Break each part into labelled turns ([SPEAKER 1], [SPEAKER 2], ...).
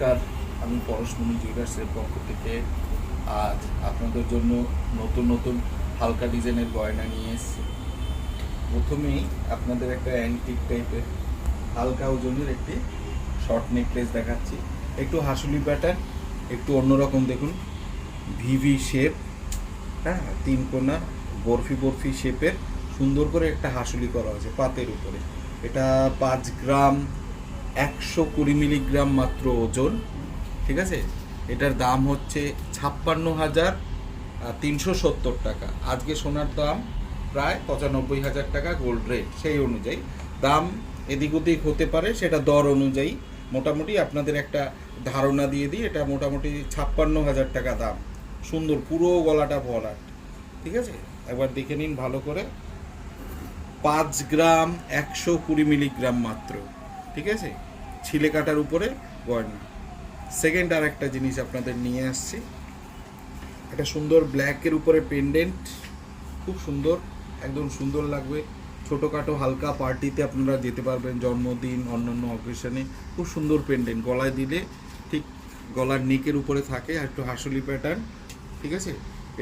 [SPEAKER 1] নমস্কার, আমি পরশমণি জুয়েলার্সের পক্ষ থেকে আজ আপনাদের জন্য নতুন নতুন হালকা ডিজাইনের গয়না নিয়ে এসেছি। প্রথমেই আপনাদের একটা অ্যান্টিক টাইপের হালকা ওজনের একটি শর্ট নেকলেস দেখাচ্ছি। একটু হাসুলি প্যাটার্ন, একটু অন্যরকম দেখুন, ভিভি শেপ, হ্যাঁ, তিন কোনা বরফি বরফি শেপের সুন্দর করে একটা হাসুলি করা আছে পাতের উপরে। এটা 5 গ্রাম 120 মিলিগ্রাম মাত্র ওজন, ঠিক আছে। এটার দাম হচ্ছে 56,370 টাকা। আজকে সোনার দাম প্রায় 95,000 টাকা, গোল্ড রেট সেই অনুযায়ী দাম এদিক ওদিক হতে পারে, সেটা দর অনুযায়ী মোটামুটি আপনাদের একটা ধারণা দিয়ে দিই। এটা মোটামুটি 56,000 টাকা দাম। সুন্দর পুরো গলাটা ভরাট, ঠিক আছে। একবার দেখে নিন ভালো করে। 5 গ্রাম 120 মিলিগ্রাম মাত্র, ঠিক আছে। ছিলে কাটার উপরে গয়না। সেকেন্ড আর একটা জিনিস আপনাদের নিয়ে আসছি, একটা সুন্দর ব্ল্যাকের উপরে পেন্ডেন্ট, খুব সুন্দর, একদম সুন্দর লাগবে। ছোটোখাটো হালকা পার্টিতে আপনারা যেতে পারবেন, জন্মদিন অন্যান্য অকেশনে। খুব সুন্দর পেন্ডেন্ট, গলায় দিলে ঠিক গলার নেকের উপরে থাকে, আর একটু হাসুলি প্যাটার্ন, ঠিক আছে।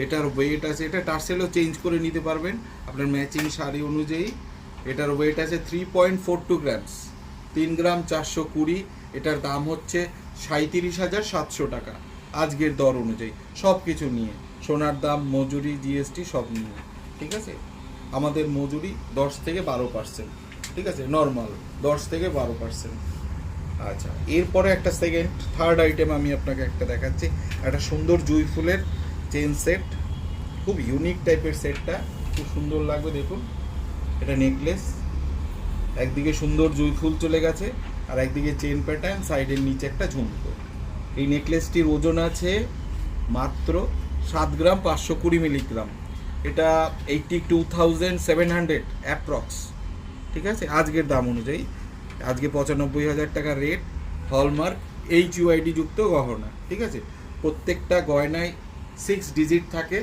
[SPEAKER 1] এটার ওয়েট আছে, এটা টার্সেলও চেঞ্জ করে নিতে পারবেন আপনার ম্যাচিং শাড়ি অনুযায়ী। এটার ওয়েট আছে 3.42 গ্রামস, 3 গ্রাম 420। এটার দাম হচ্ছে 37,700 টাকা আজকের দর অনুযায়ী, সব কিছু নিয়ে, সোনার দাম, মজুরি, জিএসটি সব নিয়ে, ঠিক আছে। আমাদের মজুরি 10 থেকে 12%, ঠিক আছে, নর্মাল 10 থেকে 12%। আচ্ছা, এরপরে একটা থার্ড আইটেম আমি আপনাকে একটা দেখাচ্ছি, একটা সুন্দর জুঁই ফুলের চেন সেট, খুব ইউনিক টাইপের সেটটা, খুব সুন্দর লাগবে দেখুন। এটা নেকলেস, একদিকে সুন্দর জুঁই ফুল চলে গেছে, আর একদিকে চেন প্যাটার্ন, সাইডের নিচে একটা ঝুমকো। এই নেকলেসটির ওজন আছে মাত্র 7 গ্রাম 520 মিলিগ্রাম। এটা 82,700 অ্যাপ্রক্স, ঠিক আছে, আজকের দাম অনুযায়ী। আজকে 95,000 টাকা রেট। হলমার্ক HUID যুক্ত গহনা, ঠিক আছে। প্রত্যেকটা গয়নায় 6 ডিজিট থাকে,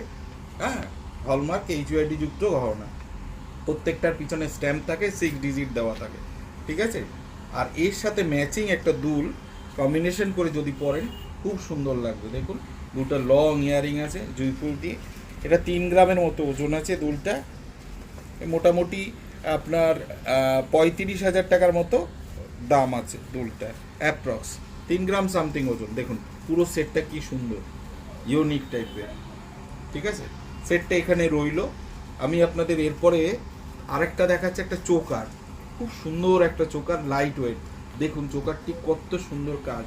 [SPEAKER 1] হ্যাঁ, হলমার্ক HUID যুক্ত গহনা। প্রত্যেকটার পিছনে স্ট্যাম্প থাকে, 6 ডিজিট দেওয়া থাকে, ঠিক আছে। আর এর সাথে ম্যাচিং একটা দুল কম্বিনেশন করে যদি পরেন, খুব সুন্দর লাগবে দেখুন। দুটো লং ইয়ারিং আছে জুঁই ফুল দিয়ে। এটা 3 গ্রামের মতো ওজন আছে দুলটা। মোটামুটি আপনার 35,000 টাকার মতো দাম আছে দুলটা, অ্যাপ্রক্স 3 গ্রাম সামথিং ওজন। দেখুন পুরো সেটটা কি সুন্দর, ইউনিক টাইপের, ঠিক আছে। সেটটা এখানে রইলো। আমি আপনাদের এরপরে আরেকটা দেখাচ্ছি, একটা চোকার, খুব সুন্দর একটা চোকার, লাইট ওয়েট। দেখুন চোকারটি কত সুন্দর কাজ,